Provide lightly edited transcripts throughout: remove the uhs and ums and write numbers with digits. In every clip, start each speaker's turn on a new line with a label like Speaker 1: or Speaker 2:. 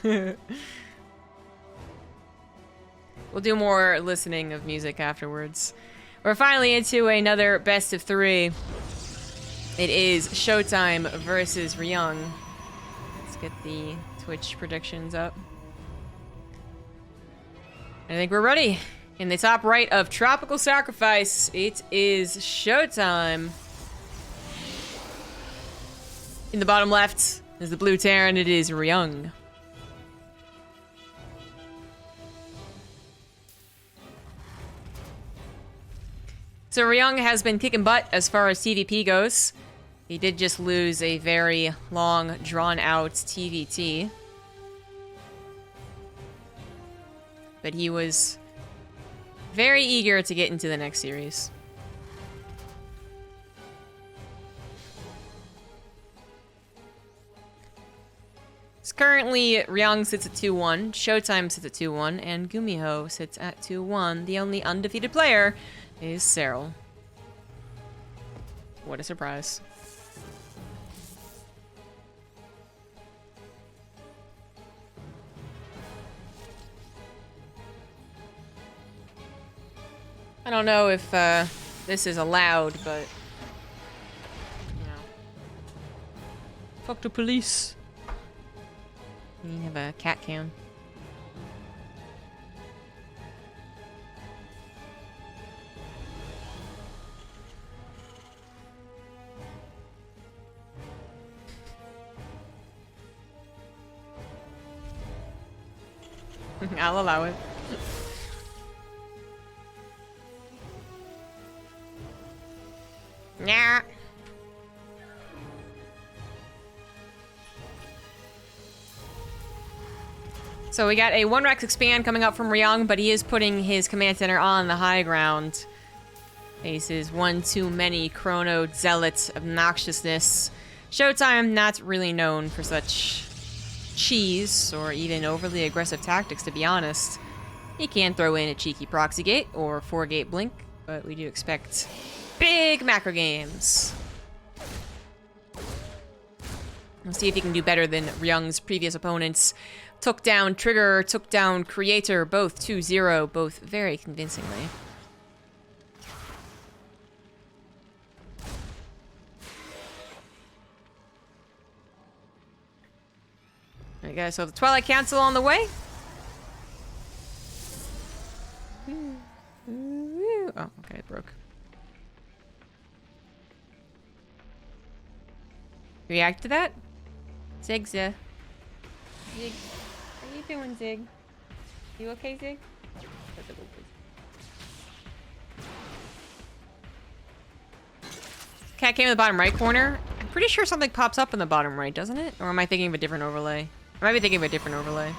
Speaker 1: We'll do more listening of music afterwards. We're finally into another best of 3. It is ShoWTimE versus Ryung. Let's get the Twitch predictions up. I think we're ready. In the top right of Tropical Sacrifice, it is ShoWTimE. In the bottom left is the blue Terran, it is Ryung. So Ryung has been kicking butt as far as TvP goes. He did just lose a very long, drawn-out TvT. But he was very eager to get into the next series. So currently, Ryung sits at 2-1, ShoWTimE sits at 2-1, and Gumiho sits at 2-1. The only undefeated player is Cyril. What a surprise. I don't know if this is allowed, but you know. Fuck the police. You have a cat cam. I'll allow it. Nah. So we got a 1-Rex expand coming up from Ryung, but he is putting his command center on the high ground. Faces one too many Chrono Zealot obnoxiousness. ShoWTimE not really known for such cheese or even overly aggressive tactics, to be honest. He can throw in a cheeky proxy gate or 4-gate blink, but we do expect big macro games. Let's see if he can do better than Ryung's previous opponents. Took down Trigger, took down Creator, both 2-0, both very convincingly. There we go, so the Twilight Council on the way. Oh, okay, it broke. React to that? Zig's Zig, how you doing, Zig? You okay, Zig? Cat came in the bottom right corner. I'm pretty sure something pops up in the bottom right, doesn't it? Or am I thinking of a different overlay? I might be thinking of a different overlay.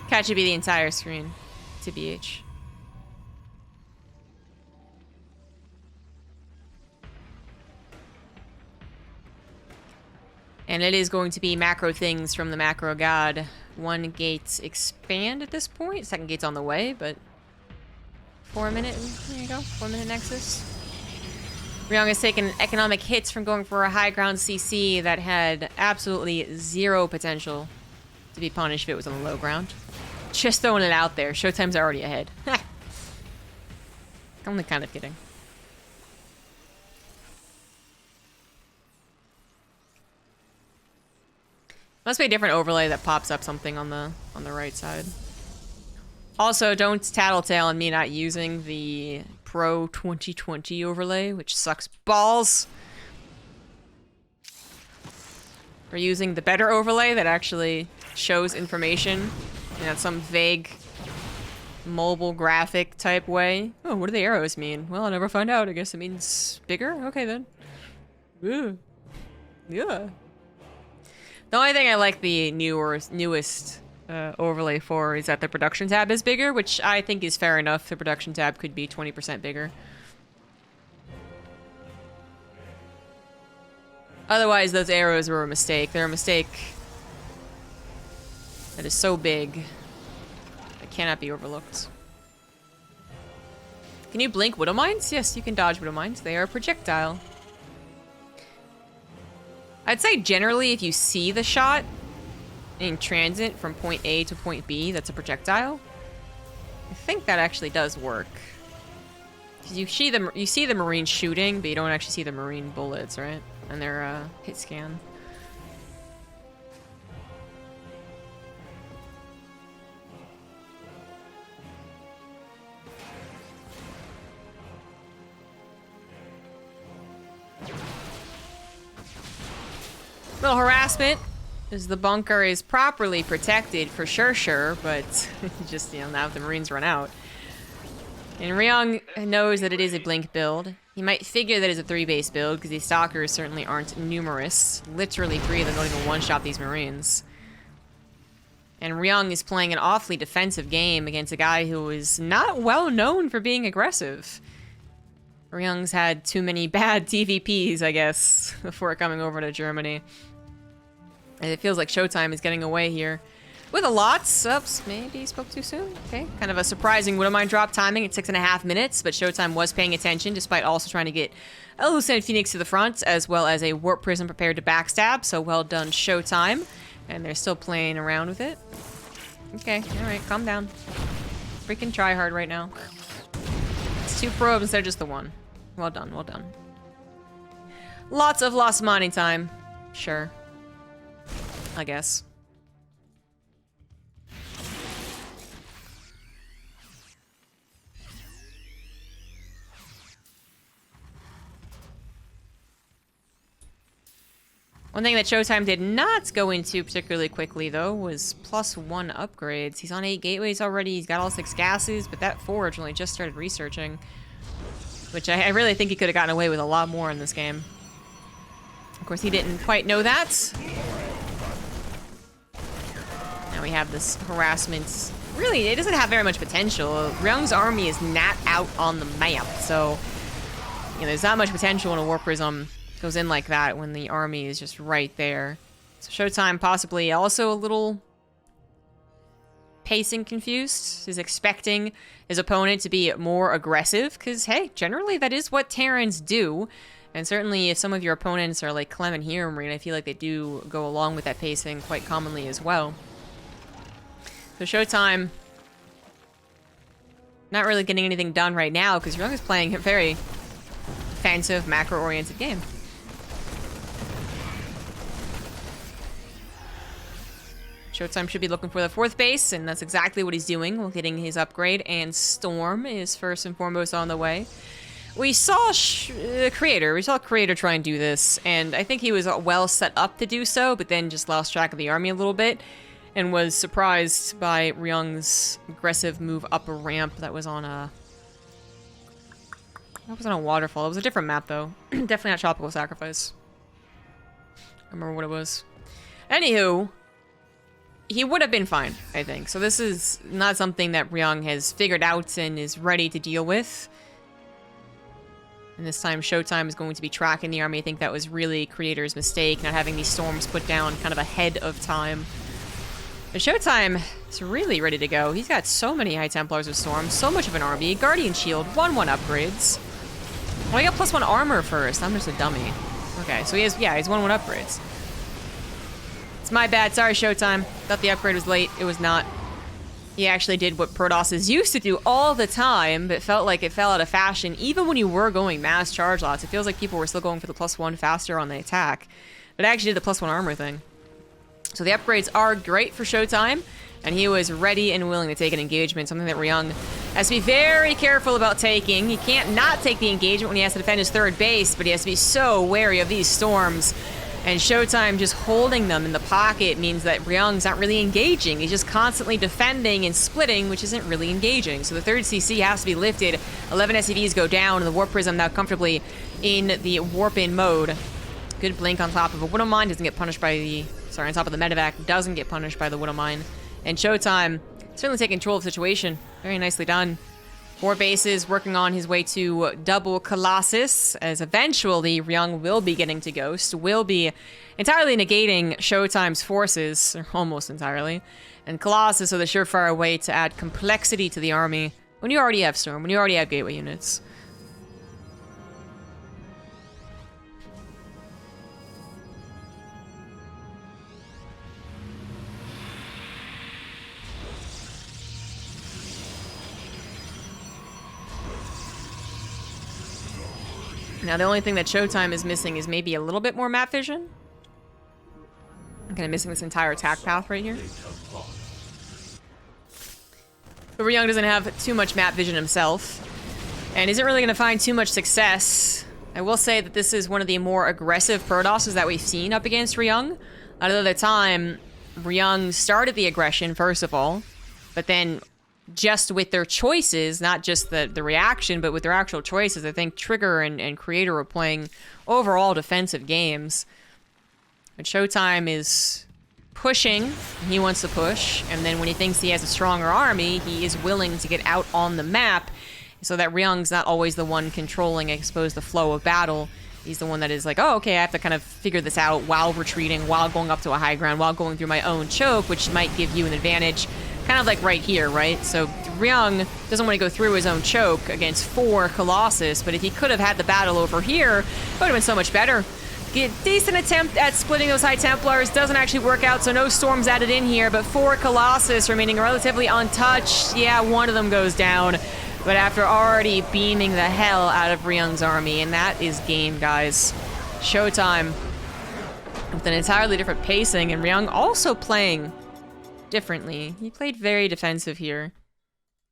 Speaker 1: Cat should be the entire screen, TBH. And it is going to be macro things from the macro god. 1 gate expand at this point. 2nd gate's on the way, but 4-minute, there you go, 4-minute nexus. Ryung has taken economic hits from going for a high ground CC that had absolutely 0 potential to be punished if it was on the low ground. Just throwing it out there. ShoWTimE's already ahead. Only kind of kidding. Must be a different overlay that pops up something on the right side. Also, don't tattletale on me not using the Pro 2020 overlay, which sucks balls. We're using the better overlay that actually shows information in some vague mobile graphic type way. Oh, what do the arrows mean? Well, I'll never find out. I guess it means bigger? Okay, then. Ooh. Yeah. The only thing I like the newest overlay for is that the production tab is bigger, which I think is fair enough. The production tab could be 20% bigger. Otherwise, those arrows were a mistake. They're a mistake that is so big it cannot be overlooked. Can you blink Widow Mines? Yes, you can dodge Widow Mines. They are a projectile. I'd say generally if you see the shot in transit from point A to point B, that's a projectile. I think that actually does work. Because you see the Marine shooting, but you don't actually see the Marine bullets, right? And their hit scan. Little harassment, as the bunker is properly protected for sure, but just, you know, now the Marines run out. And Ryung knows that it is a blink build. He might figure that it's a 3-base build, because these stalkers certainly aren't numerous. Literally 3 of them don't even one-shot these Marines. And Ryung is playing an awfully defensive game against a guy who is not well known for being aggressive. Ryung's had too many bad TvPs, I guess, before coming over to Germany. And it feels like ShoWTimE is getting away here. With a lot. Oops, maybe spoke too soon. Okay, kind of a surprising Widowmine drop timing at 6.5 minutes, but ShoWTimE was paying attention despite also trying to get a Lieutenant Phoenix to the front, as well as a Warp Prism prepared to backstab, so well done ShoWTimE. And they're still playing around with it. Okay, alright, calm down. Freaking try hard right now. It's 2 probes instead of just the 1. Well done, well done. Lots of lost mining time. Sure. I guess. One thing that ShoWTimE did not go into particularly quickly, though, was +1 upgrades. He's on 8 gateways already, he's got all 6 gases, but that forge only just started researching. Which I really think he could have gotten away with a lot more in this game. Of course, he didn't quite know that. Now we have this harassment. Really, it doesn't have very much potential. Ryung's army is not out on the map, so you know, there's not much potential when a Warp Prism goes in like that when the army is just right there. So ShoWTimE possibly also a little pacing confused. He's expecting his opponent to be more aggressive, because hey, generally that is what Terrans do. And certainly if some of your opponents are like Clem and here, Marine, I feel like they do go along with that pacing quite commonly as well. So ShoWTimE not really getting anything done right now, because Ryung is playing a very defensive, macro-oriented game. ShoWTimE should be looking for the 4th base, and that's exactly what he's doing while getting his upgrade, and Storm is first and foremost on the way. We saw Creator try and do this, and I think he was well set up to do so, but then just lost track of the army a little bit, and was surprised by Ryung's aggressive move up a ramp that was on a... That was on a waterfall. It was a different map, though. Definitely not Tropical Sacrifice. I remember what it was. Anywho, he would have been fine, I think. So this is not something that Ryung has figured out and is ready to deal with. And this time ShoWTimE is going to be tracking the army. I think that was really Creator's mistake, not having these storms put down kind of ahead of time. But ShoWTimE is really ready to go. He's got so many High Templars with storms, so much of an army. Guardian Shield, 1/1 upgrades. Well, I got +1 armor first. I'm just a dummy. Okay, so he has, yeah, he's 1/1 upgrades. It's my bad. Sorry, ShoWTimE. Thought the upgrade was late. It was not. He actually did what Protosses used to do all the time, but felt like it fell out of fashion. Even when you were going mass charge lots, it feels like people were still going for the +1 faster on the attack. But I actually did the +1 armor thing. So the upgrades are great for ShoWTimE, and he was ready and willing to take an engagement, something that Ryung has to be very careful about taking. He can't not take the engagement when he has to defend his 3rd base, but he has to be so wary of these storms. And ShoWTimE just holding them in the pocket means that Ryung's not really engaging. He's just constantly defending and splitting, which isn't really engaging. So the 3rd CC has to be lifted. 11 SCVs go down, and the Warp Prism now comfortably in the warp-in mode. Good blink on top of a Widow Mine, doesn't get punished by the... Sorry, on top of the Medevac, doesn't get punished by the Widow Mine. And ShoWTimE certainly taking control of the situation. Very nicely done. 4 bases, working on his way to double Colossus, as eventually Ryung will be getting to Ghost, will be entirely negating ShoWTimE's forces, or almost entirely. And Colossus are the surefire way to add complexity to the army, When you already have Storm, when you already have gateway units. Now, the only thing that ShoWTimE is missing is maybe a little bit more map vision. I'm kind of missing this entire attack path right here. But Ryung doesn't have too much map vision himself, and isn't really going to find too much success. I will say that this is one of the more aggressive Protosses that we've seen up against Ryung. A lot of the time, Ryung started the aggression, first of all, but then just with their choices, not just the reaction, but with their actual choices, I think Trigger and Creator were playing overall defensive games. But ShoWTimE is pushing, he wants to push, and then when he thinks he has a stronger army, he is willing to get out on the map so that Ryung's not always the one controlling, I suppose, the flow of battle. He's the one that is like, oh, okay, I have to kind of figure this out while retreating, while going up to a high ground, while going through my own choke, which might give you an advantage. Kind of like right here, right? So Ryung doesn't want to go through his own choke against 4 Colossus, but if he could have had the battle over here, it would have been so much better. Decent attempt at splitting those High Templars, doesn't actually work out, so no Storms added in here, but 4 Colossus remaining relatively untouched. Yeah, one of them goes down, but after already beaming the hell out of Ryung's army, and that is game, guys. ShoWTimE with an entirely different pacing, and Ryung also playing differently. He played very defensive here.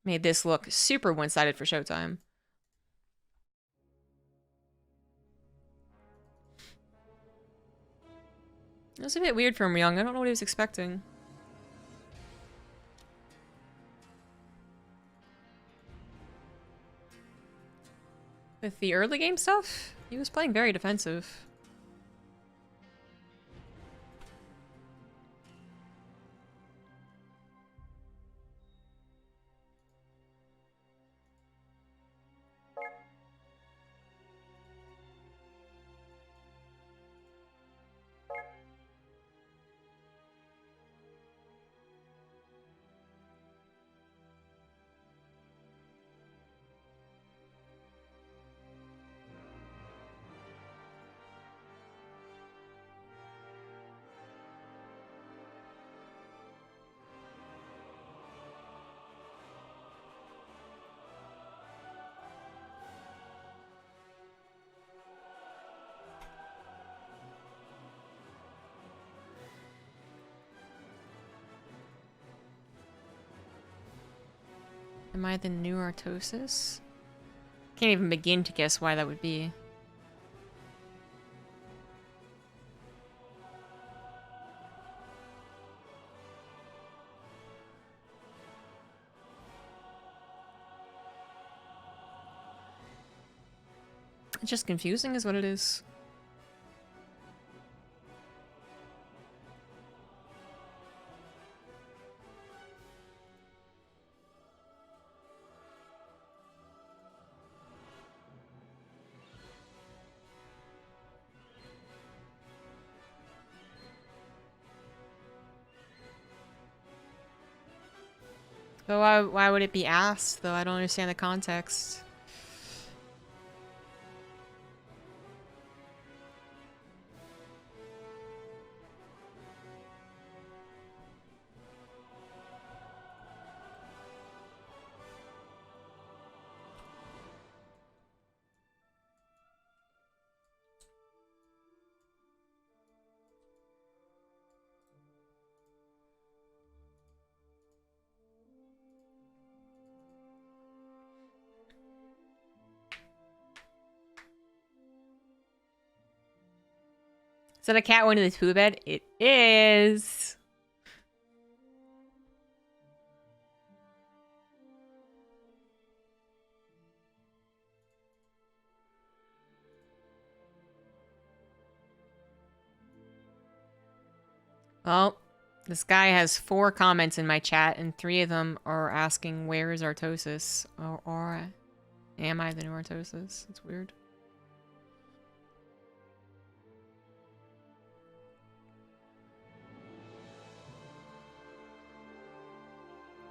Speaker 1: Made this look super one-sided for ShoWTimE. It was a bit weird from Ryung. I don't know what he was expecting. With the early game stuff, he was playing very defensive. Am I the new Artosis? Can't even begin to guess why that would be. It's just confusing is what it is. But why would it be asked, though? I don't understand the context. Is that a cat going to the poo bed? It is. Well, this guy has 4 comments in my chat, and 3 of them are asking, where is Artosis? Or am I the new Artosis? It's weird.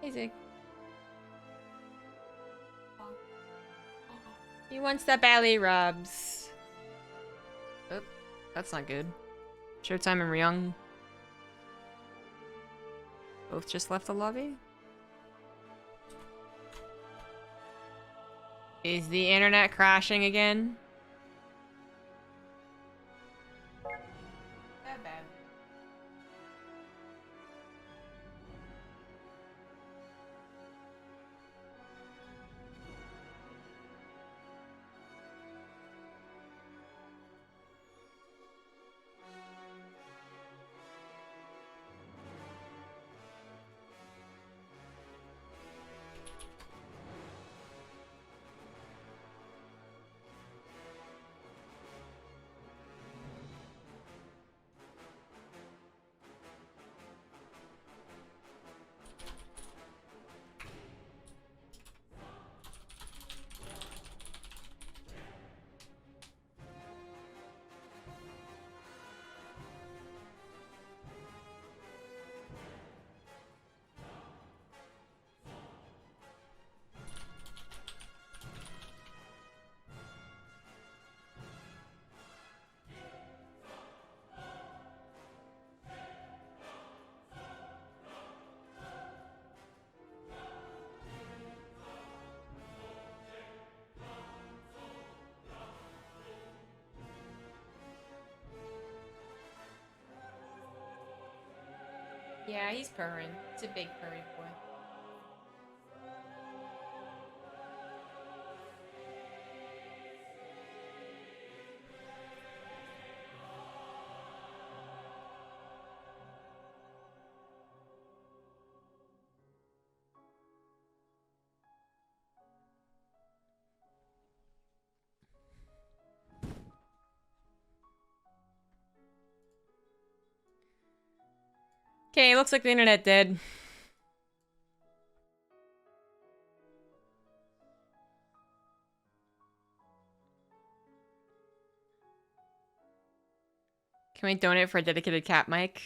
Speaker 1: Hey, Zig. He wants the belly rubs. Oh, that's not good. ShoWTimE and Ryung both just left the lobby. Is the internet crashing again? Bad, bad. Yeah, he's purring. It's a big purry boy. Okay, looks like the internet dead. Can we donate for a dedicated cat mic?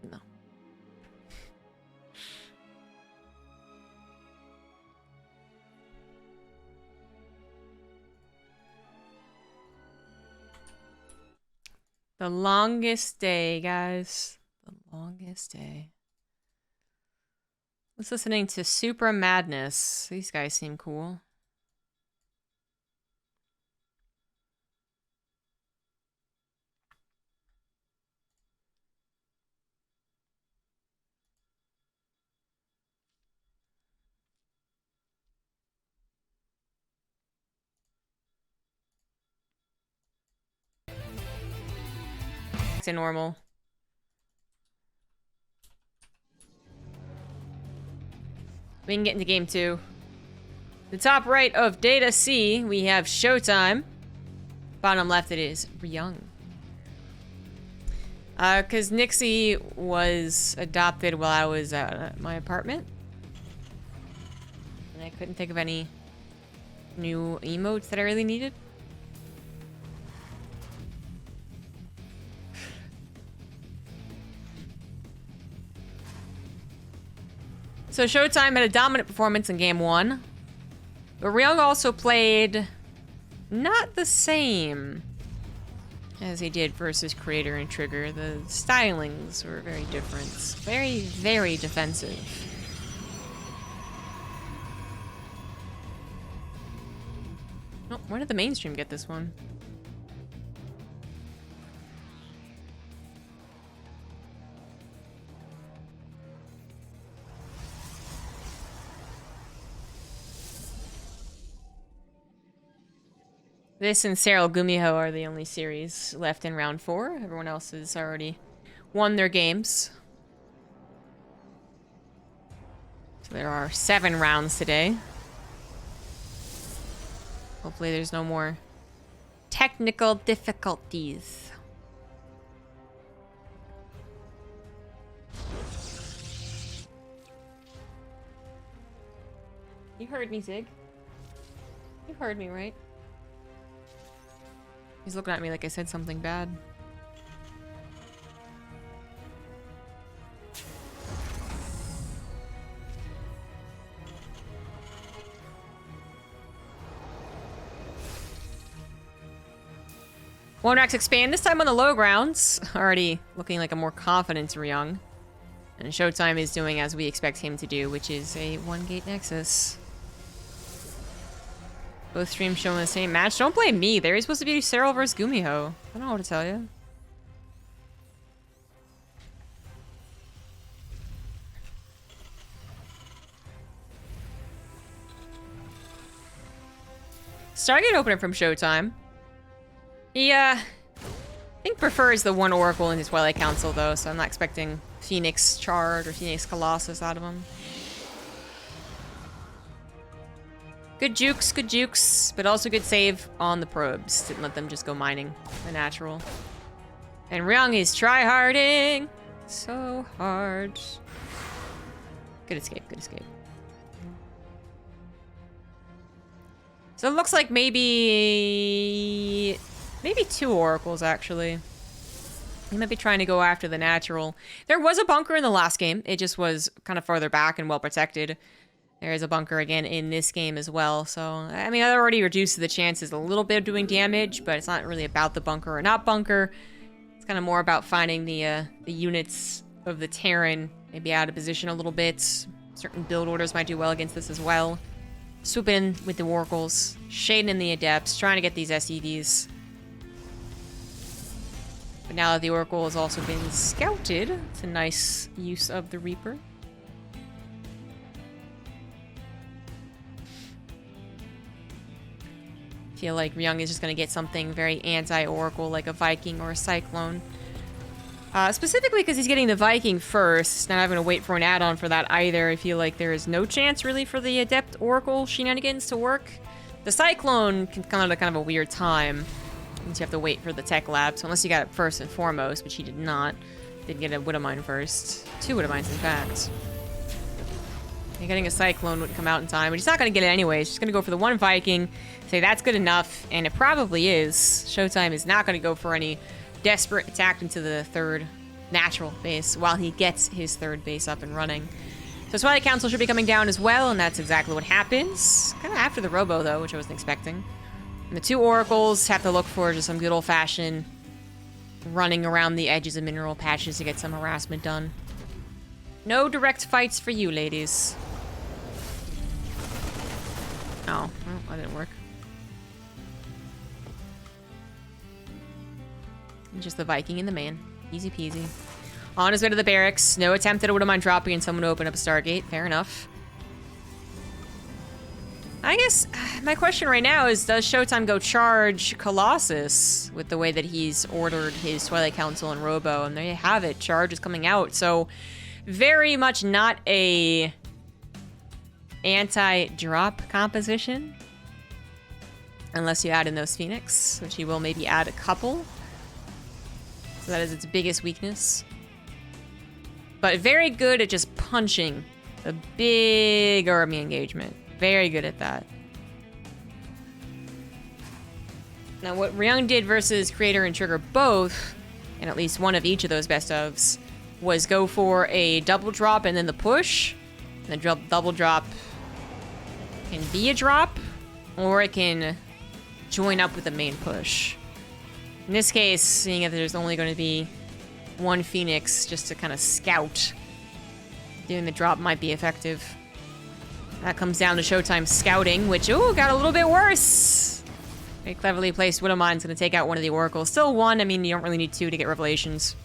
Speaker 1: No. The longest day, guys. The longest day. I was listening to Super Madness. These guys seem cool. To normal. We can get into game 2. The top right of data C, we have ShoWTimE. Bottom left, it is Ryung. Because Nixie was adopted while I was at my apartment. And I couldn't think of any new emotes that I really needed. So ShoWTimE had a dominant performance in game 1. But Ryung also played not the same as he did versus Creator and Trigger. The stylings were very different. Very, very defensive. Oh, where did the mainstream get this one? This and Serial Gumiho are the only series left in round 4. Everyone else has already won their games. So there are 7 rounds today. Hopefully there's no more technical difficulties. You heard me, Zig. You heard me, right? He's looking at me like I said something bad. One Rax expand, this time on the low grounds. Already looking like a more confident Ryung. And ShoWTimE is doing as we expect him to do, which is a 1-gate Nexus. Both streams showing the same match. Don't blame me. They're supposed to be Serral versus Gumiho. I don't know what to tell you. Stargate opener from ShoWTimE. He, I think prefers the one Oracle in his Twilight Council, though, so I'm not expecting Phoenix Charge or Phoenix Colossus out of him. Good jukes, but also good save on the probes. Didn't let them just go mining the natural. And Ryung is tryharding so hard. Good escape, good escape. So it looks like maybe 2 Oracles, actually. He might be trying to go after the natural. There was a bunker in the last game. It just was kind of farther back and well protected. There is a bunker again in this game as well. So, I mean, that already reduces the chances a little bit of doing damage, but it's not really about the bunker or not bunker. It's kind of more about finding the units of the Terran, maybe out of position a little bit. Certain build orders might do well against this as well. Swoop in with the Oracles, shading in the Adepts, trying to get these SEVs. But now that the Oracle has also been scouted, it's a nice use of the Reaper. Feel like Ryung is just going to get something very anti-Oracle, like a Viking or a Cyclone. Specifically because he's getting the Viking first, not having to wait for an add-on for that either. I feel like there is no chance really for the Adept Oracle shenanigans to work. The Cyclone can come at a kind of a weird time, since you have to wait for the tech lab, so unless you got it first and foremost, which he did not. Did get a Widowmine first. 2 Widowmines, in fact. And getting a Cyclone wouldn't come out in time, but he's not going to get it anyway. He's just going to go for the one Viking, say that's good enough, and it probably is. ShoWTimE is not going to go for any desperate attack into the 3rd natural base while he gets his 3rd base up and running. So Twilight Council should be coming down as well, and that's exactly what happens. Kind of after the Robo, though, which I wasn't expecting. And the 2 Oracles have to look for just some good old-fashioned running around the edges of mineral patches to get some harassment done. No direct fights for you, ladies. Oh, well, that didn't work. Just the Viking and the man. Easy peasy. On his way to the barracks. No attempt at a Widowmine dropping and someone to open up a Stargate. Fair enough. I guess my question right now is, does ShoWTimE go charge Colossus with the way that he's ordered his Twilight Council and Robo? And there you have it. Charge is coming out. So very much not a anti-drop composition. Unless you add in those Phoenix, which he will maybe add a couple. So that is its biggest weakness. But very good at just punching a big army engagement. Very good at that. Now what Ryung did versus Creator and Trigger both, and at least one of each of those best ofs, was go for a double drop and then the push. And the double drop can be a drop, or it can join up with the main push. In this case, seeing that there's only going to be one Phoenix just to kind of scout, doing the drop might be effective. That comes down to ShoWTimE scouting, which, ooh, got a little bit worse. Very cleverly placed Widowmine's going to take out one of the Oracles. Still 1, I mean, you don't really need 2 to get Revelations.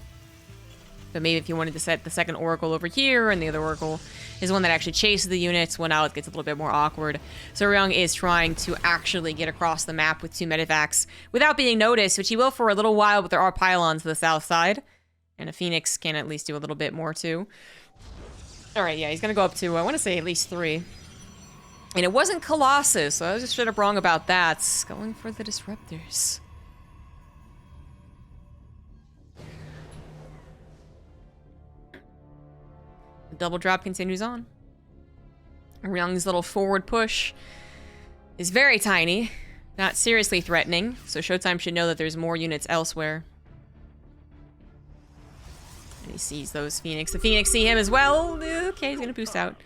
Speaker 1: But maybe if you wanted to set the second Oracle over here, and the other Oracle is one that actually chases the units, well, now it gets a little bit more awkward. So Ryung is trying to actually get across the map with 2 Medivacs without being noticed, which he will for a little while, but there are pylons to the south side. And a Phoenix can at least do a little bit more, too. Alright, yeah, he's going to go up to, I want to say, at least 3. And it wasn't Colossus, so I was just straight up wrong about that. Going for the Disruptors. The double drop continues on. Ryung's little forward push is very tiny, not seriously threatening, so ShoWTimE should know that there's more units elsewhere. And he sees those Phoenix. The Phoenix see him as well. Okay, he's gonna boost out.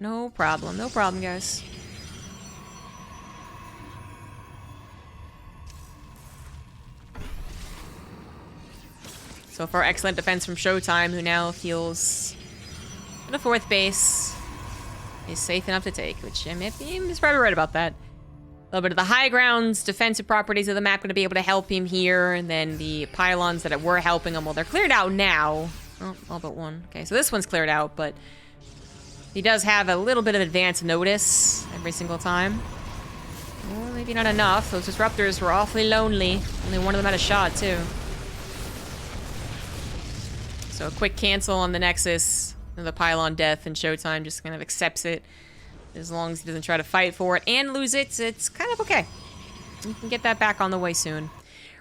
Speaker 1: No problem, guys. So far, excellent defense from ShoWTimE, who now feels the 4th base is safe enough to take, which he's probably right about that. A little bit of the high ground's defensive properties of the map going to be able to help him here, and then the pylons that were helping him, well, they're cleared out now. Oh, all but one. Okay, so this one's cleared out, but he does have a little bit of advance notice every single time. Well, maybe not enough. Those disruptors were awfully lonely. Only one of them had a shot, too. So a quick cancel on the Nexus, the pylon death, and ShoWTimE just kind of accepts it. As long as he doesn't try to fight for it and lose it, it's kind of okay. You can get that back on the way soon.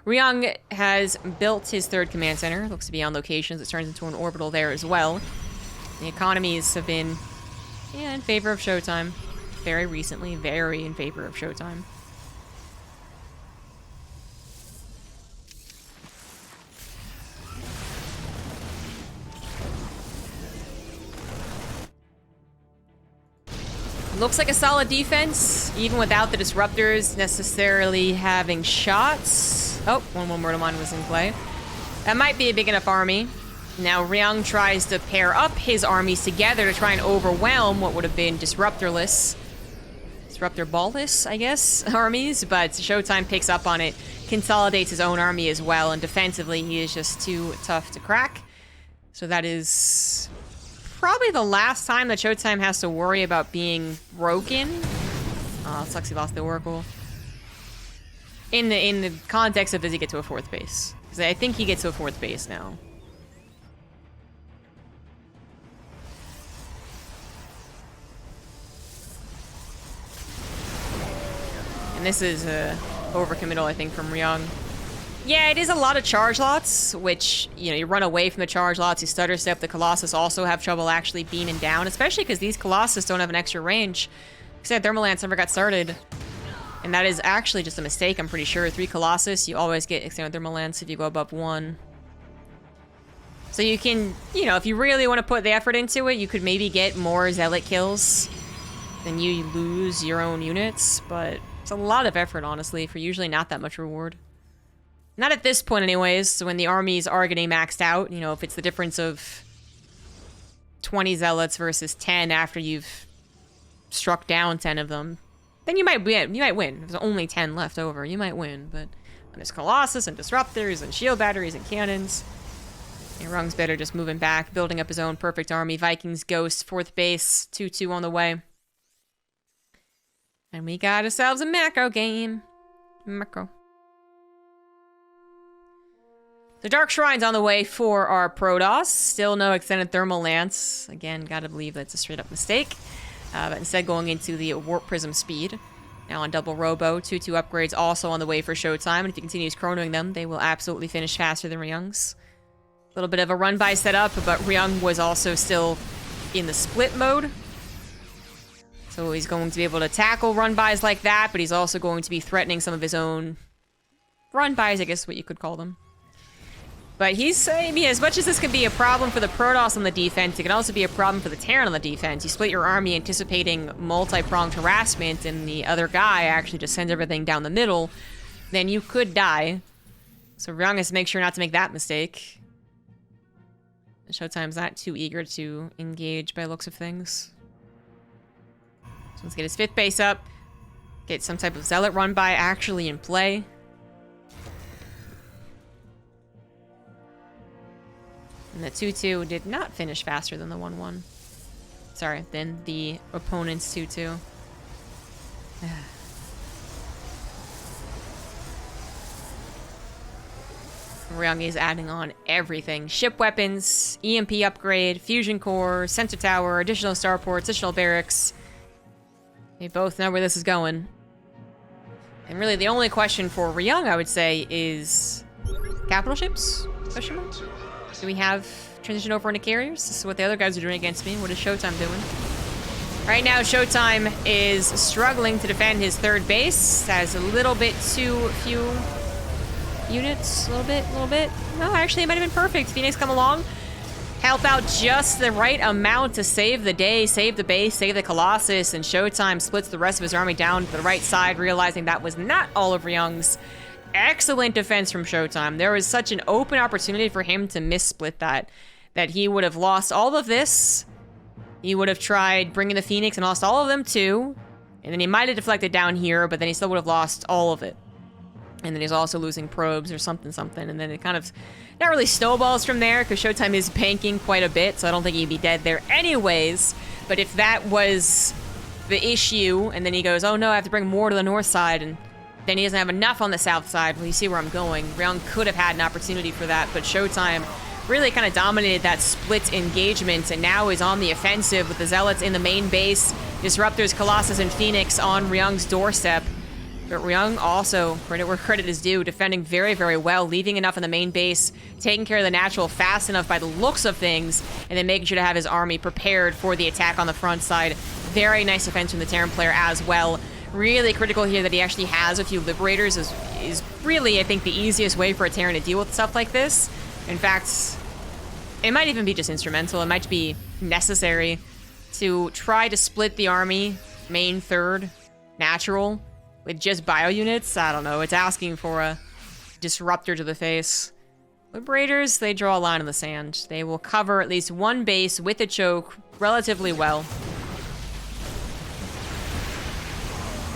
Speaker 1: Ryung has built his 3rd command center. Looks to be on locations. It turns into an orbital there as well. The economies have been in favor of ShoWTimE. Very recently, very in favor of ShoWTimE. Looks like a solid defense, even without the disruptors necessarily having shots. Oh, one more mine was in play. That might be a big enough army. Now Ryung tries to pair up his armies together to try and overwhelm what would have been disruptor ballless, I guess, armies, but ShoWTimE picks up on it, consolidates his own army as well, and defensively he is just too tough to crack. So that is probably the last time that ShoWTimE has to worry about being broken. Oh, sucks he lost the Oracle. In the context of, does he get to a 4th base? Because I think he gets to a 4th base now. And this is overcommittal, I think, from Ryung. Yeah, it is a lot of charge lots, which, you know, you run away from the charge lots, you stutter step. The Colossus also have trouble actually beaming down, especially because these Colossus don't have an extra range. Except Thermalance never got started. And that is actually just a mistake, I'm pretty sure. 3 Colossus, you always get extended Thermalance if you go above 1. So you can, you know, if you really want to put the effort into it, you could maybe get more Zealot kills than you lose your own units, but it's a lot of effort, honestly, for usually not that much reward. Not at this point, anyways, so when the armies are getting maxed out, you know, if it's the difference of 20 Zealots versus 10 after you've struck down 10 of them, then you might win. You might win. If there's only 10 left over, you might win, but when there's Colossus and Disruptors and Shield Batteries and Cannons, Ryung's better just moving back, building up his own perfect army. Vikings, Ghost, 4th base, 2-2 on the way. And we got ourselves a macro game. Macro. The Dark Shrine's on the way for our Protoss. Still no extended Thermal Lance. Again, gotta believe that's a straight-up mistake. But instead going into the Warp Prism speed. Now on double Robo, 2-2 upgrades also on the way for ShoWTimE. And if he continues chronoing them, they will absolutely finish faster than Ryung's. A little bit of a run-by setup, but Ryung was also still in the split mode. So he's going to be able to tackle run-bys like that, but he's also going to be threatening some of his own run-bys, I guess what you could call them. But he's saying, I mean, as much as this can be a problem for the Protoss on the defense, it can also be a problem for the Terran on the defense. You split your army anticipating multi-pronged harassment, and the other guy actually just sends everything down the middle, then you could die. So Ryung has to make sure not to make that mistake. ShoWTimE's not too eager to engage by looks of things. So let's get his 5th base up. Get some type of Zealot run-by actually in play. And the 2-2 did not finish faster than the 1-1. Sorry, than the opponent's 2-2. Ryung is adding on everything. Ship weapons, EMP upgrade, fusion core, sensor tower, additional starports, additional barracks. They both know where this is going. And really the only question for Ryung, I would say, is capital ships? Question mark? Do we have transition over into carriers? This is what the other guys are doing against me. What is ShoWTimE doing? Right now, ShoWTimE is struggling to defend his 3rd base. Has a little bit too few units. A little bit. No, actually, it might have been perfect. Phoenix come along. Help out just the right amount to save the day, save the base, save the Colossus, and ShoWTimE splits the rest of his army down to the right side, realizing that was not all of Ryung's. excellent defense from ShoWTimE. There was such an open opportunity for him to missplit that he would have lost all of this. He would have tried bringing the Phoenix and lost all of them too. And then he might have deflected down here, but then he still would have lost all of it. And then he's also losing probes or something. And then it kind of not really snowballs from there because ShoWTimE is banking quite a bit. So I don't think he'd be dead there anyways. But if that was the issue, and then he goes, oh no, I have to bring more to the north side, and then he doesn't have enough on the south side. Well, you see where I'm going. Ryung could have had an opportunity for that, but ShoWTimE really kind of dominated that split engagement, and now is on the offensive with the Zealots in the main base, Disruptors, Colossus, and Phoenix on Ryung's doorstep. But Ryung also, credit where credit is due, defending very, very well, leaving enough in the main base, taking care of the natural fast enough by the looks of things, and then making sure to have his army prepared for the attack on the front side. Very nice defense from the Terran player as well. Really critical here that he actually has a few Liberators is really, I think, the easiest way for a Terran to deal with stuff like this. In fact, it might even be just instrumental. It might be necessary to try to split the army, main, third, natural, with just bio units. I don't know. It's asking for a disruptor to the face. Liberators, they draw a line in the sand. They will cover at least one base with a choke relatively well.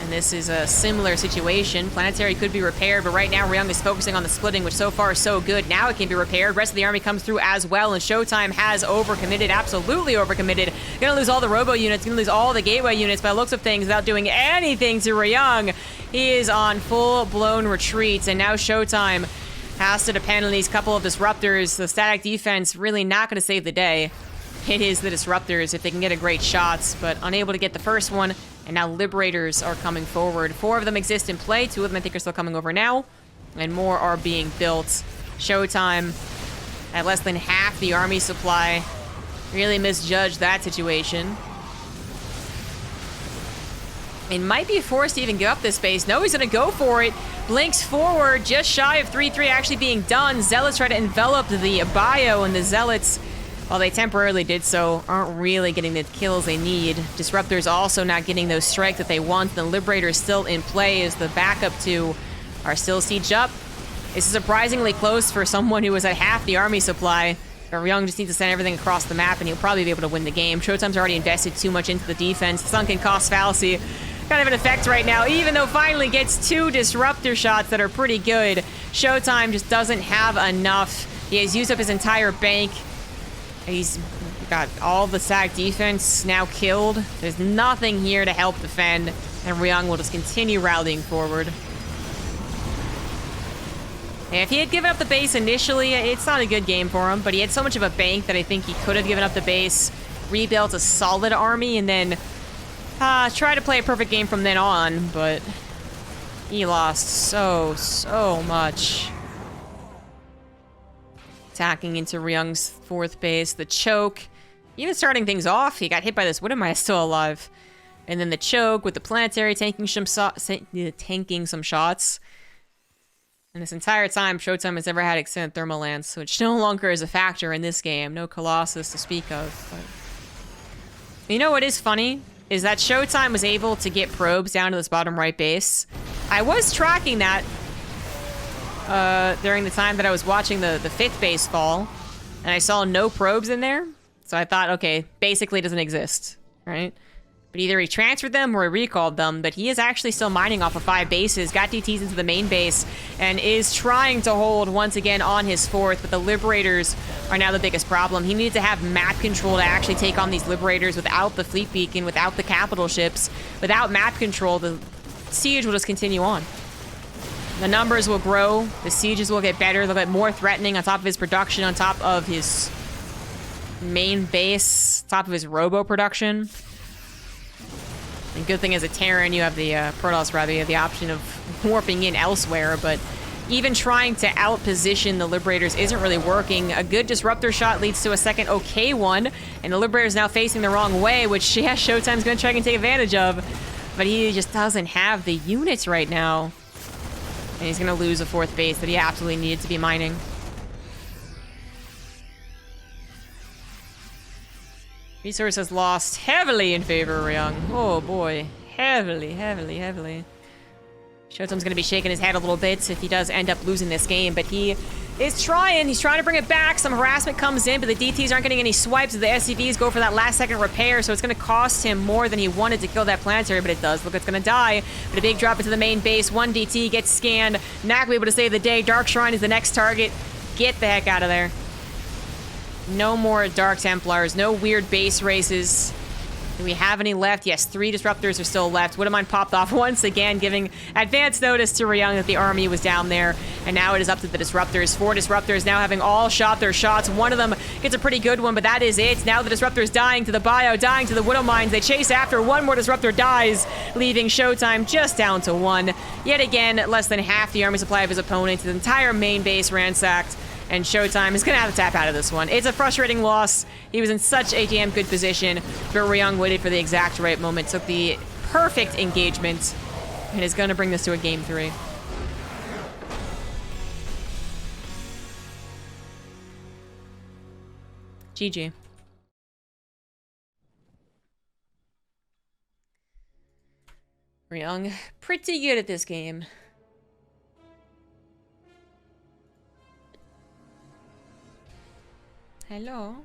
Speaker 1: And this is a similar situation. Planetary could be repaired, but right now Ryung is focusing on the splitting, which so far is so good. Now it can be repaired. Rest of the army comes through as well, and ShoWTimE has overcommitted, absolutely overcommitted. Gonna lose all the robo units, gonna lose all the gateway units by the looks of things without doing anything to Ryung. He is on full-blown retreat, and now ShoWTimE has to depend on these couple of disruptors. The static defense really not gonna save the day. It is the disruptors if they can get a great shot, but unable to get the first one. And now Liberators are coming forward. 4 of them exist in play. 2 of them I think are still coming over now. And more are being built. ShoWTimE at less than half the army supply. Really misjudged that situation. It might be forced to even give up this space. No, he's gonna go for it. Blinks forward, just shy of 3-3 actually being done. Zealots try to envelop the bio, and the Zealots, while they temporarily did so, aren't really getting the kills they need. Disruptors also not getting those strikes that they want. The Liberators still in play as the backup 2 are still sieged up. This is surprisingly close for someone who was at half the army supply. But Ryung just needs to send everything across the map and he'll probably be able to win the game. ShoWTimE's already invested too much into the defense. Sunken cost fallacy kind of an effect right now, even though finally gets 2 disruptor shots that are pretty good. ShoWTimE just doesn't have enough. He has used up his entire bank. He's got all the SAC defense now killed. There's nothing here to help defend, and Ryung will just continue rallying forward. And if he had given up the base initially, it's not a good game for him, but he had so much of a bank that I think he could have given up the base, rebuilt a solid army, and then try to play a perfect game from then on, but he lost so much. Attacking into Ryung's 4th base. The choke. Even starting things off, he got hit by this. What am I still alive? And then the choke with the planetary tanking some shots. And this entire time, ShoWTimE has never had extended thermal lance, which no longer is a factor in this game. No Colossus to speak of. But you know what is funny? Is that ShoWTimE was able to get probes down to this bottom right base. I was tracking that during the time that I was watching the 5th base fall, and I saw no probes in there, so I thought, okay, basically it doesn't exist, right? But either he transferred them or he recalled them, but he is actually still mining off of 5 bases, got DTs into the main base, and is trying to hold once again on his 4th, but the Liberators are now the biggest problem. He needs to have map control to actually take on these Liberators without the fleet beacon, without the capital ships, without map control. The siege will just continue on. The numbers will grow, the sieges will get better, they'll get more threatening on top of his production, on top of his main base, top of his robo production. And good thing as a Terran, you have the Protoss rather, you have the option of warping in elsewhere, but even trying to outposition the Liberators isn't really working. A good disruptor shot leads to a second okay one, and the Liberator's now facing the wrong way, which, yeah, ShoWTimE's gonna try and take advantage of, but he just doesn't have the units right now. And he's going to lose a 4th base that he absolutely needed to be mining. Resources lost heavily in favor of Ryung. Oh boy. Heavily. ShoWTimE's going to be shaking his head a little bit if he does end up losing this game, but he is trying. He's trying to bring it back. Some harassment comes in, but the DTs aren't getting any swipes. The SCVs go for that last-second repair, so it's going to cost him more than he wanted to kill that planetary, but it does. Look, it's going to die. But a big drop into the main base. One DT gets scanned. Knack will be able to save the day. Dark Shrine is the next target. Get the heck out of there. No more Dark Templars. No weird base races. Do we have any left? Yes, 3 disruptors are still left. Widowmine popped off once again, giving advance notice to Ryung that the army was down there. And now it is up to the disruptors. 4 disruptors now having all shot their shots. One of them gets a pretty good one, but that is it. Now the disruptors dying to the bio, dying to the Widowmines. They chase after. One more disruptor dies, leaving ShoWTimE just down to 1. Yet again, less than half the army supply of his opponent. The entire main base ransacked. And ShoWTimE is going to have to tap out of this one. It's a frustrating loss. He was in such a damn good position, but Ryung waited for the exact right moment, took the perfect engagement, and is going to bring this to a game 3. GG. Ryung, pretty good at this game. Hello?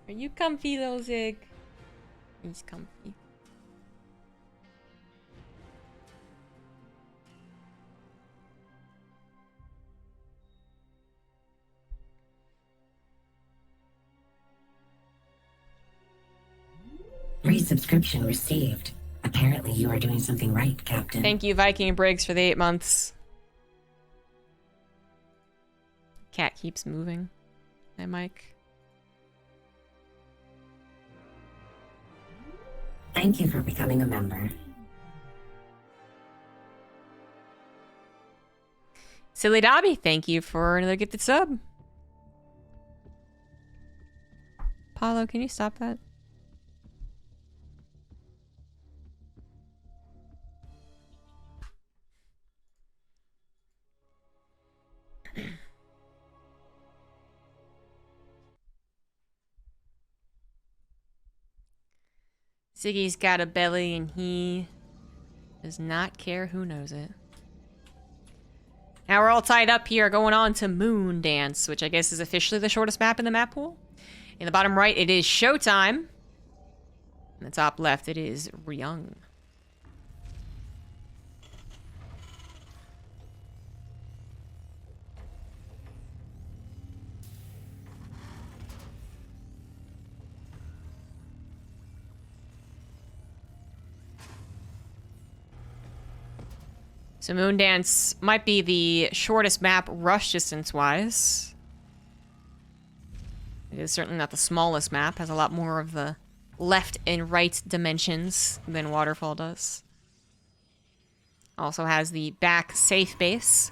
Speaker 1: Are you comfy though, Zig? He's comfy.
Speaker 2: Resubscription received. Apparently you are doing something right, Captain.
Speaker 1: Thank you, Viking Briggs, for the 8 months. Cat keeps moving. Hi, Mike.
Speaker 2: Thank you for becoming a member.
Speaker 1: Silly Dobby, thank you for another gifted sub. Paulo, can you stop that? Ziggy's got a belly and he does not care who knows it. Now we're all tied up here going on to Moon Dance, which I guess is officially the shortest map in the map pool. In the bottom right, it is ShoWTimE. In the top left, it is Ryung. So Moondance might be the shortest map rush distance-wise. It is certainly not the smallest map. Has a lot more of the left and right dimensions than Waterfall does. Also has the back safe base.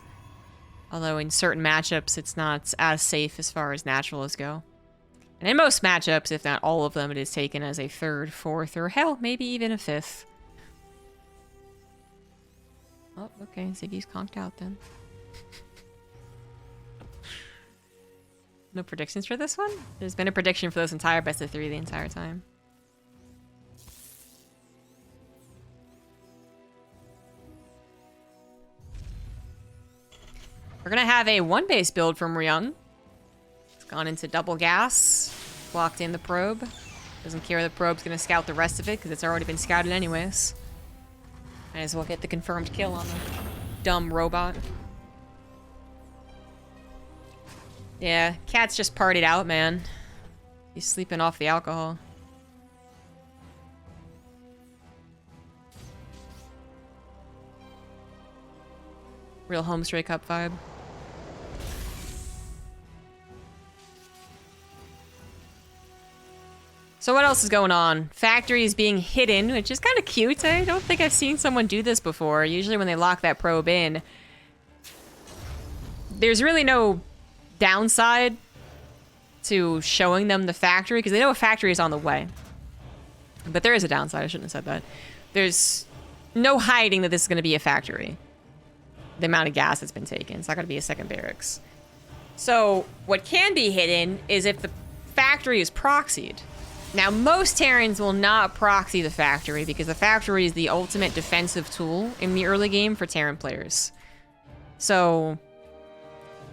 Speaker 1: Although in certain matchups, it's not as safe as far as naturalists go. And in most matchups, if not all of them, it is taken as a 3rd, 4th, or hell, maybe even a 5th. Oh, okay, Ziggy's conked out then. No predictions for this one? There's been a prediction for this entire best of 3 the entire time. We're gonna have a 1-base build from Ryung. It's gone into double gas, blocked in the probe. Doesn't care the probe's gonna scout the rest of it because it's already been scouted anyways. Might as well get the confirmed kill on the dumb robot. Yeah, Cat's just partied out, man. He's sleeping off the alcohol. Real Homestory Cup vibe. So what else is going on? Factory is being hidden, which is kind of cute. I don't think I've seen someone do this before. Usually when they lock that probe in, there's really no downside to showing them the factory because they know a factory is on the way. But there is a downside. I shouldn't have said that. There's no hiding that this is going to be a factory. The amount of gas that's been taken. It's not going to be a second barracks. So what can be hidden is if the factory is proxied. Now, most Terrans will not proxy the factory because the factory is the ultimate defensive tool in the early game for Terran players. So,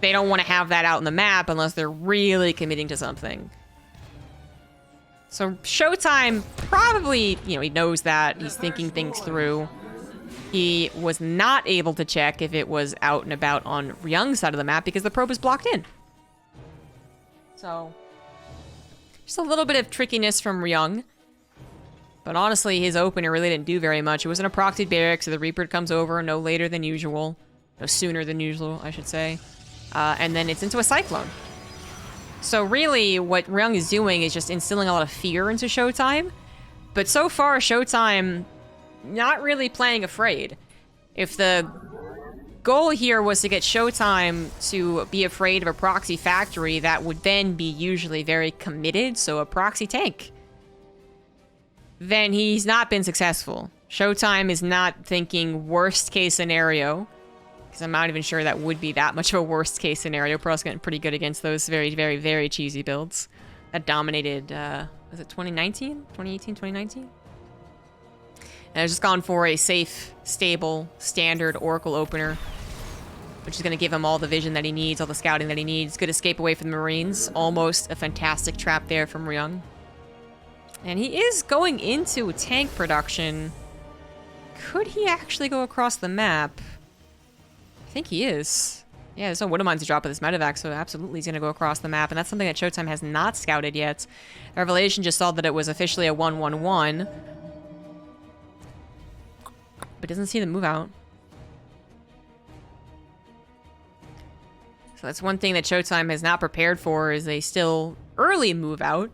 Speaker 1: they don't want to have that out on the map unless they're really committing to something. So, ShoWTimE probably, you know, he knows that. He's thinking things through. He was not able to check if it was out and about on Ryung's side of the map because the probe is blocked in. So, just a little bit of trickiness from Ryung. But honestly, his opener really didn't do very much. It wasn't a proxied barrack, so the Reaper comes over no later than usual. No sooner than usual, I should say. And then it's into a Cyclone. So really, what Ryung is doing is just instilling a lot of fear into ShoWTimE. But so far, ShoWTimE not really playing afraid. If the goal here was to get ShoWTimE to be afraid of a proxy factory, that would then be usually very committed, so a proxy tank. Then he's not been successful. ShoWTimE is not thinking worst case scenario, because I'm not even sure that would be that much of a worst case scenario. Pro's getting pretty good against those very, very, very cheesy builds that dominated, was it 2019? 2018, 2019? And I've just gone for a safe, stable, standard Oracle opener, which is going to give him all the vision that he needs, all the scouting that he needs. Good escape away from the Marines. Almost a fantastic trap there from Ryung. And he is going into tank production. Could he actually go across the map? I think he is. Yeah, there's no Widow Mines to drop with this medevac, so absolutely he's going to go across the map. And that's something that ShoWTimE has not scouted yet. Revelation just saw that it was officially a 1-1-1. But doesn't see the move out. So that's one thing that ShoWTimE has not prepared for, is a still early move out.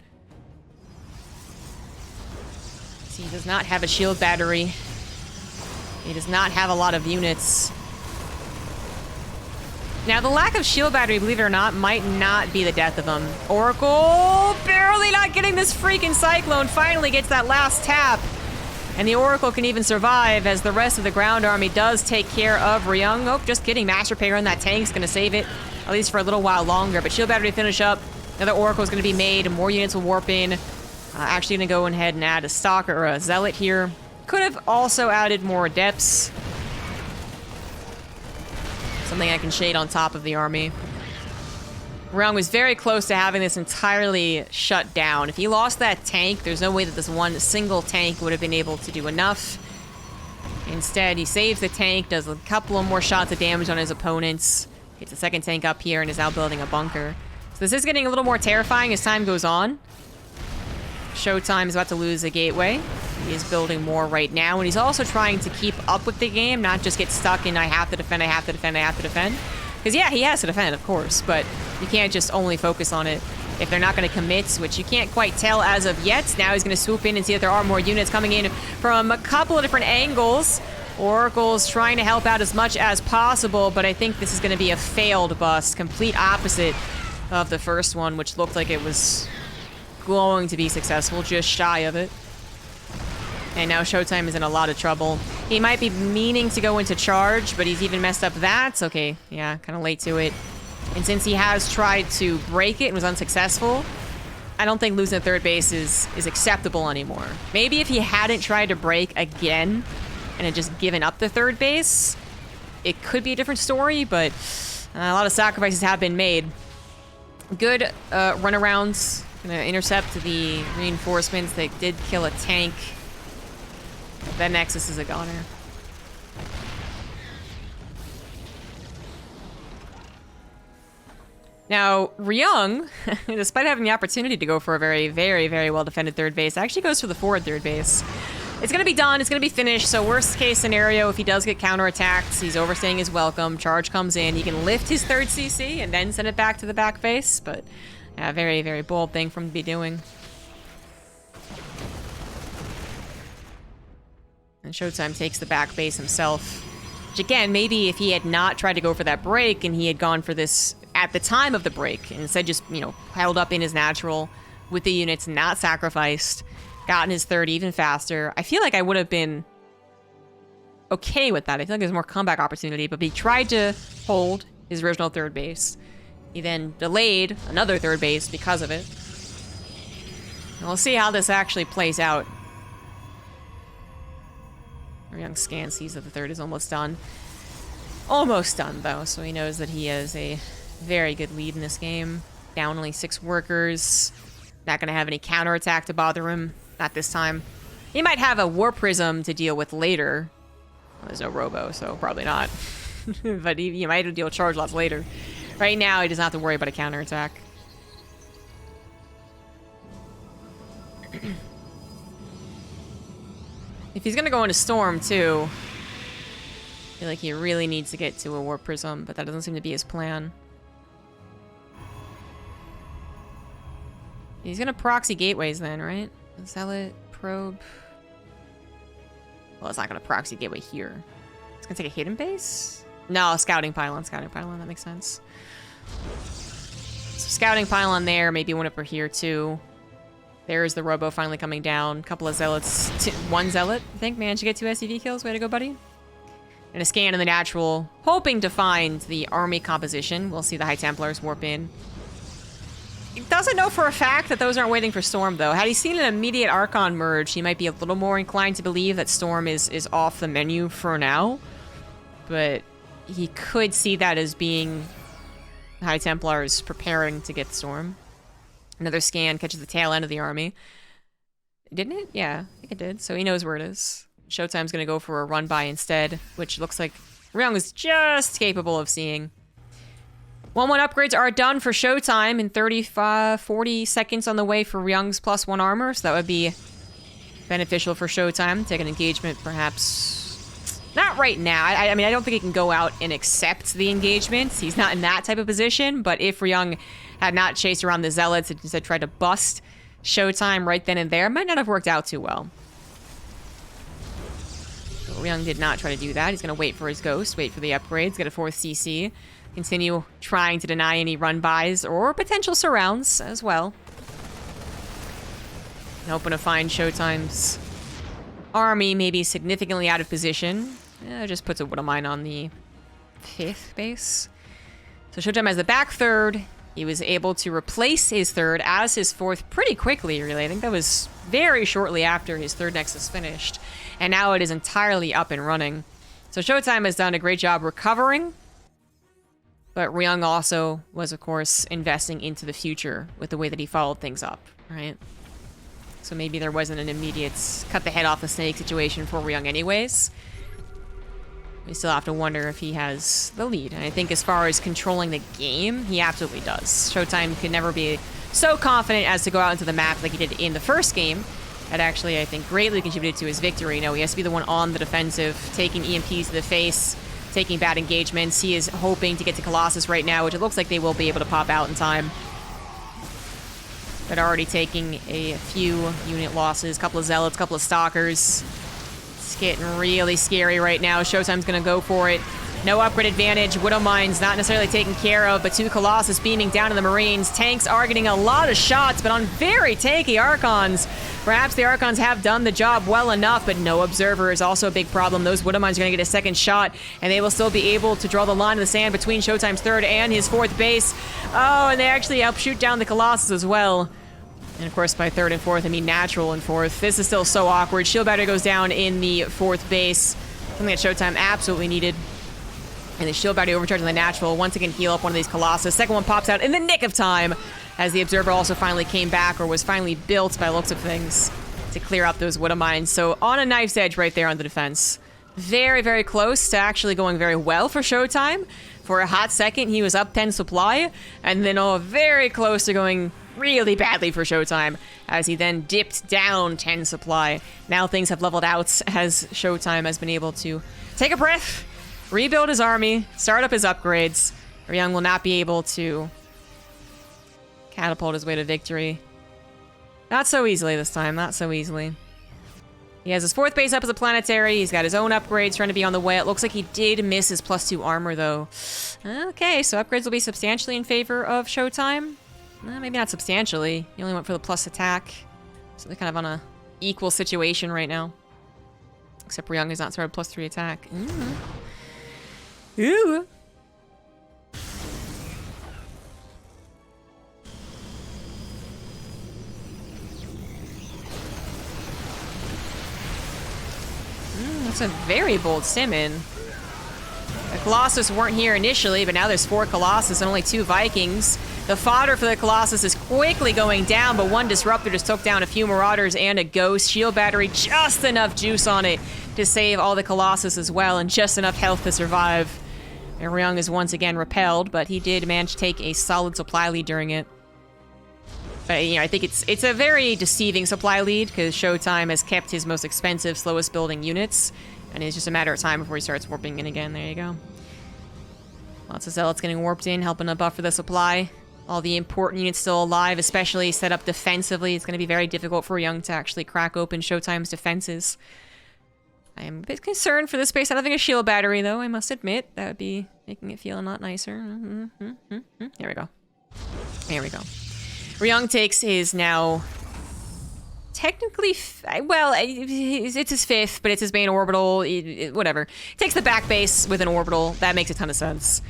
Speaker 1: So he does not have a shield battery. He does not have a lot of units. Now, the lack of shield battery, believe it or not, might not be the death of him. Oracle barely not getting this freaking Cyclone. Finally gets that last tap. And the Oracle can even survive as the rest of the ground army does take care of Ryung. Oh, just kidding. Master Repair on that tank's going to save it, at least for a little while longer. But shield battery to finish up. Another Oracle's going to be made. More units will warp in. Actually going to go ahead and add a Stalker or a Zealot here. Could have also added more Adepts. Something I can shade on top of the army. Ryung was very close to having this entirely shut down. If he lost that tank, there's no way that this one single tank would have been able to do enough. Instead, he saves the tank, does a couple of more shots of damage on his opponents, gets a second tank up here, and is now building a bunker. So this is getting a little more terrifying as time goes on. ShoWTimE is about to lose a gateway. He is building more right now, and he's also trying to keep up with the game, not just get stuck in I have to defend, I have to defend, I have to defend. Because yeah, he has to defend, of course, but you can't just only focus on it if they're not going to commit, which you can't quite tell as of yet. Now he's going to swoop in and see that there are more units coming in from a couple of different angles. Oracle's trying to help out as much as possible, but I think this is going to be a failed bust. Complete opposite of the first one, which looked like it was going to be successful, just shy of it. And now ShoWTimE is in a lot of trouble. He might be meaning to go into charge, but he's even messed up that. Okay, yeah, kind of late to it. And since he has tried to break it and was unsuccessful, I don't think losing the third base is acceptable anymore. Maybe if he hadn't tried to break again and had just given up the third base, it could be a different story, but a lot of sacrifices have been made. Good runarounds. Gonna intercept the reinforcements. They did kill a tank. That Nexus is a goner. Now, Ryung, despite having the opportunity to go for a very, very, very well-defended third base, actually goes for the forward third base. It's going to be done. It's going to be finished. So worst case scenario, if he does get counterattacked, he's overstaying his welcome. Charge comes in. He can lift his third CC and then send it back to the back face. But yeah, very, very bold thing for him to be doing. And ShoWTimE takes the back base himself. Which again, maybe if he had not tried to go for that break and he had gone for this at the time of the break, and instead just, you know, held up in his natural with the units not sacrificed, gotten his third even faster, I feel like I would have been okay with that. I feel like there's more comeback opportunity, but he tried to hold his original third base. He then delayed another third base because of it. We'll see how this actually plays out. Ryung scan sees that the third is almost done. Almost done, though, so he knows that he has a very good lead in this game. Down only 6 workers. Not going to have any counterattack to bother him. Not this time. He might have a War Prism to deal with later. Well, there's no Robo, so probably not. But he might deal charge lots later. Right now, he doesn't have to worry about a counterattack. If he's gonna go into Storm, too, I feel like he really needs to get to a Warp Prism, but that doesn't seem to be his plan. He's gonna proxy gateways then, right? Zealot, probe. Well, it's not gonna proxy gateway here. It's gonna take a hidden base? No, scouting pylon, that makes sense. So scouting pylon there, maybe one up here too. There's the Robo finally coming down. Couple of Zealots. 1 Zealot, I think, managed to get 2 SCV kills. Way to go, buddy. And a scan in the natural, hoping to find the army composition. We'll see the High Templars warp in. He doesn't know for a fact that those aren't waiting for Storm, though. Had he seen an immediate Archon merge, he might be a little more inclined to believe that Storm is off the menu for now. But he could see that as being High Templars preparing to get Storm. Another scan catches the tail end of the army. Didn't it? Yeah, I think it did. So he knows where it is. ShoWTimE's going to go for a run-by instead, which looks like Ryung is just capable of seeing. 1-1 upgrades are done for ShoWTimE in 40 seconds on the way for Ryung's +1 armor, so that would be beneficial for ShoWTimE. Take an engagement, perhaps. Not right now. I mean, I don't think he can go out and accept the engagement. He's not in that type of position, but if Ryung had not chased around the Zealots and instead tried to bust ShoWTimE right then and there, might not have worked out too well. So Ryung did not try to do that. He's going to wait for his Ghost, wait for the upgrades, get a 4th CC, continue trying to deny any run-bys or potential surrounds as well. And hoping to find ShoWTimE's army maybe significantly out of position. Just puts a Widow Mine on the 5th base. So ShoWTimE has the back third. He was able to replace his third as his 4th pretty quickly, really. I think that was very shortly after his 3rd Nexus finished. And now it is entirely up and running. So ShoWTimE has done a great job recovering. But Ryung also was, of course, investing into the future with the way that he followed things up, right? So maybe there wasn't an immediate cut the head off the snake situation for Ryung anyways. We still have to wonder if he has the lead. And I think as far as controlling the game, he absolutely does. ShoWTimE could never be so confident as to go out into the map like he did in the first game. That actually, I think, greatly contributed to his victory. No, he has to be the one on the defensive, taking EMPs to the face, taking bad engagements. He is hoping to get to Colossus right now, which it looks like they will be able to pop out in time. But already taking a few unit losses, couple of Zealots, couple of Stalkers. It's getting really scary right now. ShoWTimE's gonna go for it. No upgrade advantage. Widow Mine's not necessarily taken care of, but 2 Colossus beaming down to the Marines. Tanks are getting a lot of shots, but on very tanky Archons. Perhaps the Archons have done the job well enough, but no Observer is also a big problem. Those Widow Mines are gonna get a 2nd shot, and they will still be able to draw the line in the sand between ShoWTimE's 3rd and his 4th base. Oh, and they actually help shoot down the Colossus as well. And of course, by 3rd and 4th, I mean natural and 4th. This is still so awkward. Shield battery goes down in the 4th base. Something that ShoWTimE absolutely needed. And the shield battery overcharging the natural. Once again, heal up one of these Colossus. 2nd one pops out in the nick of time, as the Observer also finally came back, or was finally built by looks of things, to clear up those Widow Mines. So on a knife's edge right there on the defense. Very, very close to actually going very well for ShoWTimE. For a hot second, he was up 10 supply, and then very close to going really badly for ShoWTimE, as he then dipped down 10 supply. Now things have leveled out, as ShoWTimE has been able to take a breath, rebuild his army, start up his upgrades. Ryung will not be able to catapult his way to victory. Not so easily this time, not so easily. He has his 4th base up as a planetary. He's got his own upgrades trying to be on the way. It looks like he did miss his +2 armor, though. Okay, so upgrades will be substantially in favor of ShoWTimE. Maybe not substantially. He only went for the plus attack. So they're kind of on a equal situation right now. Except Ryung is not started +3 attack. Ooh. That's a very bold sim-in. The Colossus weren't here initially, but now there's 4 Colossus and only 2 Vikings. The fodder for the Colossus is quickly going down, but 1 Disruptor just took down a few Marauders and a Ghost. Shield Battery, just enough juice on it to save all the Colossus as well, and just enough health to survive. And Ryung is once again repelled, but he did manage to take a solid supply lead during it. But, you know, I think it's a very deceiving supply lead, because ShoWTimE has kept his most expensive, slowest building units, and it's just a matter of time before he starts warping in again. There you go. Lots of Zealots getting warped in, helping to buffer the supply. All the important units still alive, especially set up defensively. It's going to be very difficult for Ryung to actually crack open ShoWTimE's defenses. I am a bit concerned for this base not having a shield battery, though, I must admit. That would be making it feel a lot nicer. Here we go. Here we go. Ryung takes his now... technically... well, it's his 5th, but it's his main orbital. Whatever. Takes the back base with an orbital. That makes a ton of sense.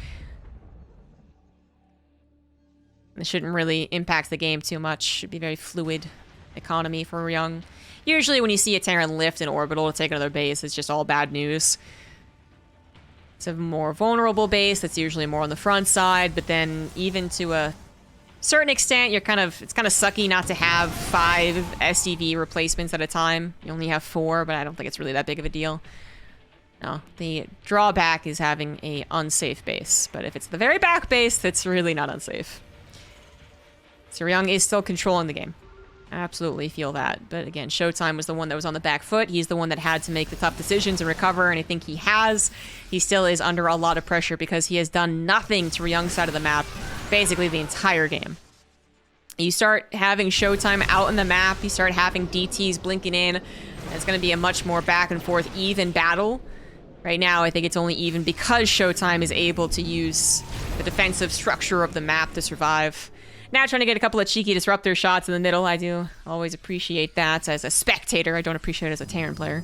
Speaker 1: It shouldn't really impact the game too much. Should be very fluid economy for Ryung. Usually when you see a Terran lift an orbital to take another base, it's just all bad news. It's a more vulnerable base that's usually more on the front side, but then even to a certain extent, it's kind of sucky not to have 5 SCV replacements at a time. You only have 4, but I don't think it's really that big of a deal. No, the drawback is having a unsafe base, but if it's the very back base, that's really not unsafe. So Ryung is still controlling the game. I absolutely feel that. But again, ShoWTimE was the one that was on the back foot. He's the one that had to make the tough decisions and recover, and I think he has. He still is under a lot of pressure because he has done nothing to Ryung's side of the map basically the entire game. You start having ShoWTimE out in the map, you start having DTs blinking in, and it's going to be a much more back and forth even battle. Right now, I think it's only even because ShoWTimE is able to use the defensive structure of the map to survive. Now trying to get a couple of cheeky disruptor shots in the middle. I do always appreciate that as a spectator. I don't appreciate it as a Terran player.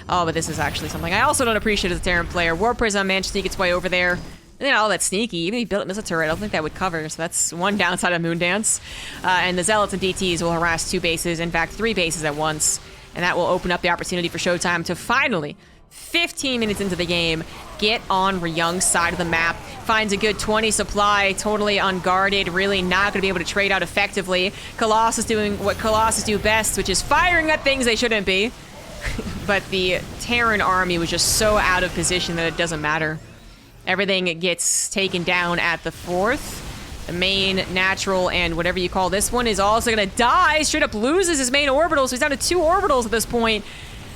Speaker 1: Oh, but this is actually something I also don't appreciate as a Terran player. War Prism managed to sneak its way over there. And then all that sneaky. Even if he built a missile turret, I don't think that would cover. So that's one downside of Moondance. And the Zealots and DTs will harass 2 bases. In fact, 3 bases at once. And that will open up the opportunity for ShoWTimE to finally, 15 minutes into the game, get on Ryung's side of the map. Finds a good 20 supply, totally unguarded, really not going to be able to trade out effectively. Colossus doing what Colossus do best, which is firing at things they shouldn't be. But the Terran army was just so out of position that it doesn't matter. Everything gets taken down at the 4th. The main, natural, and whatever you call this one is also going to die. Straight up loses his main orbital, so he's down to 2 orbitals at this point.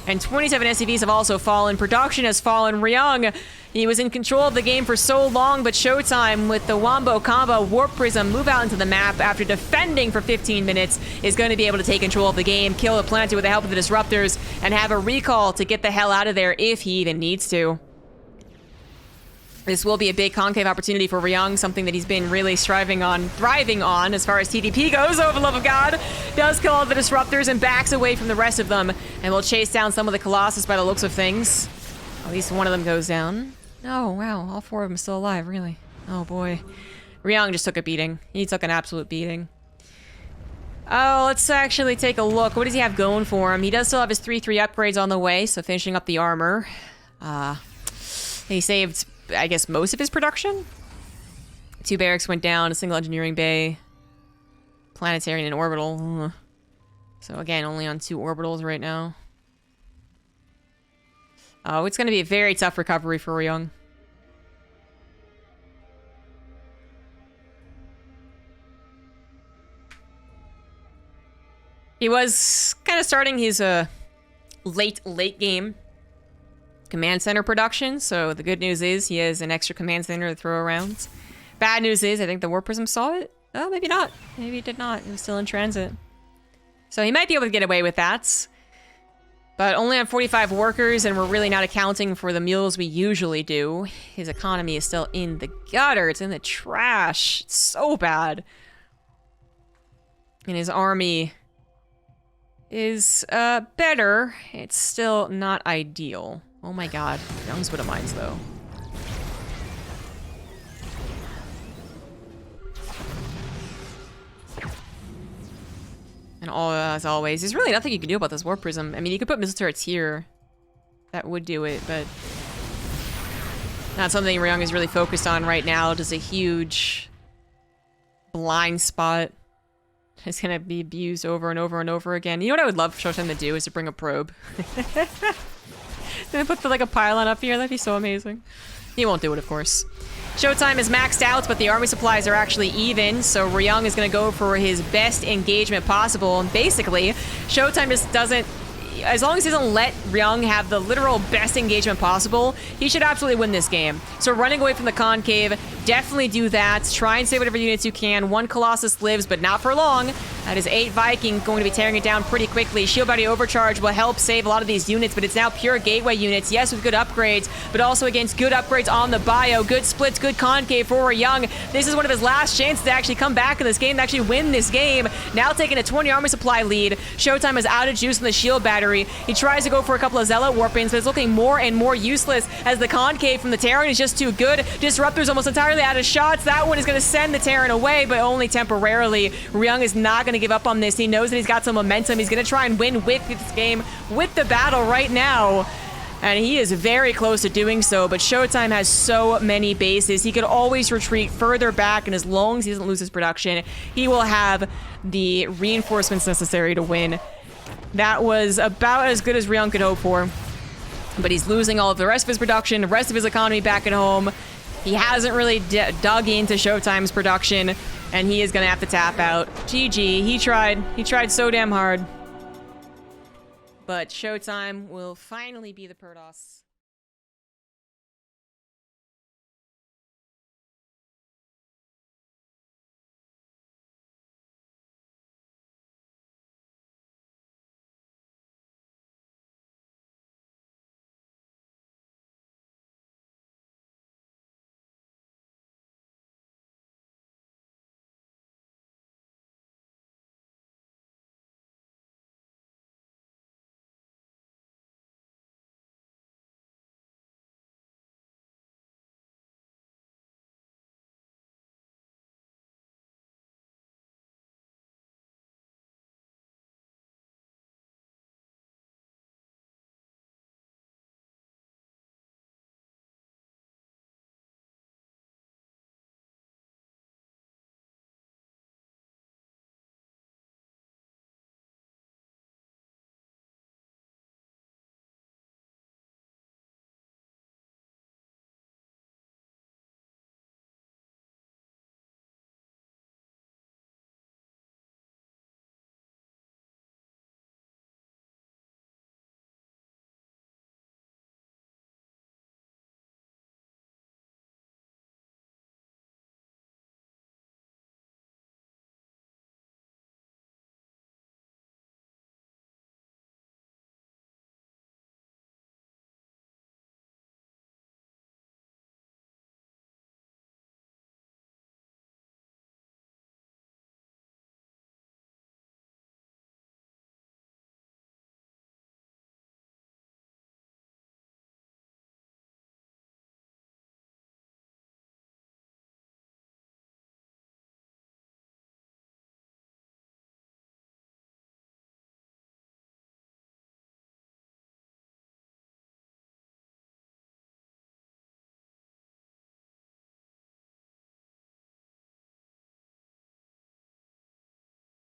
Speaker 1: And 27 SCVs have also fallen. Production has fallen. Ryung, he was in control of the game for so long, but ShoWTimE with the Wombo combo, Warp Prism, move out into the map after defending for 15 minutes, is going to be able to take control of the game, kill the Planetary with the help of the Disruptors, and have a recall to get the hell out of there if he even needs to. This will be a big concave opportunity for Ryung, something that he's been really thriving on as far as TvP goes. Oh, for the love of God, does kill all the Disruptors and backs away from the rest of them, and will chase down some of the Colossus by the looks of things. At least one of them goes down. Oh, wow, all 4 of them still alive, really. Oh, boy. Ryung just took a beating. He took an absolute beating. Oh, let's actually take a look. What does he have going for him? He does still have his 3/3 upgrades on the way, so finishing up the armor. He saved, I guess, most of his production. 2 barracks went down, a single engineering bay, planetary and an orbital. So again, only on 2 orbitals right now. Oh, it's going to be a very tough recovery for Ryung. He was kind of starting his late game command center production, so the good news is he has an extra command center to throw around. Bad news is I think the Warp Prism saw it. Oh, maybe not. Maybe it did not. It was still in transit. So he might be able to get away with that. But only on 45 workers, and we're really not accounting for the mules we usually do. His economy is still in the gutter. It's in the trash. It's so bad. And his army is better. It's still not ideal. Oh my god. Young's Widow Mines, though. And all, as always, there's really nothing you can do about this Warp Prism. I mean, you could put missile turrets here. that would do it, but not something Ryung is really focused on right now. Just a huge blind spot. It's gonna be abused over and over and over again. You know what I would love ShoWTimE to do is to bring a probe. Gonna put like a pylon up here. That'd be so amazing. He won't do it, of course. ShoWTimE is maxed out, but the army supplies are actually even, so Ryung is gonna go for his best engagement possible. And basically, ShoWTimE just doesn't. As long as he doesn't let Ryung have the literal best engagement possible, he should absolutely win this game. So running away from the concave, definitely do that. Try and save whatever units you can. 1 Colossus lives, but not for long. That is 8 Viking going to be tearing it down pretty quickly. Shield Body Overcharge will help save a lot of these units, but it's now pure gateway units. Yes, with good upgrades, but also against good upgrades on the bio. Good splits, good concave for Ryung. This is one of his last chances to actually come back in this game, to actually win this game. Now taking a 20 army supply lead. ShoWTimE is out of juice in the shield battery. He tries to go for a couple of Zealot Warpings, but it's looking more and more useless as the concave from the Terran is just too good. Disruptor's almost entirely out of shots. That one is going to send the Terran away, but only temporarily. Ryung is not going to give up on this. He knows that he's got some momentum. He's going to try and win with this game, with the battle right now. And he is very close to doing so, but ShoWTimE has so many bases. He could always retreat further back, and as long as he doesn't lose his production, he will have the reinforcements necessary to win. That was about as good as Ryung could hope for. But he's losing all of the rest of his production, the rest of his economy back at home. He hasn't really dug into ShoWTimE's production, and he is going to have to tap out. GG, he tried so damn hard. But ShoWTimE will finally be the Protoss.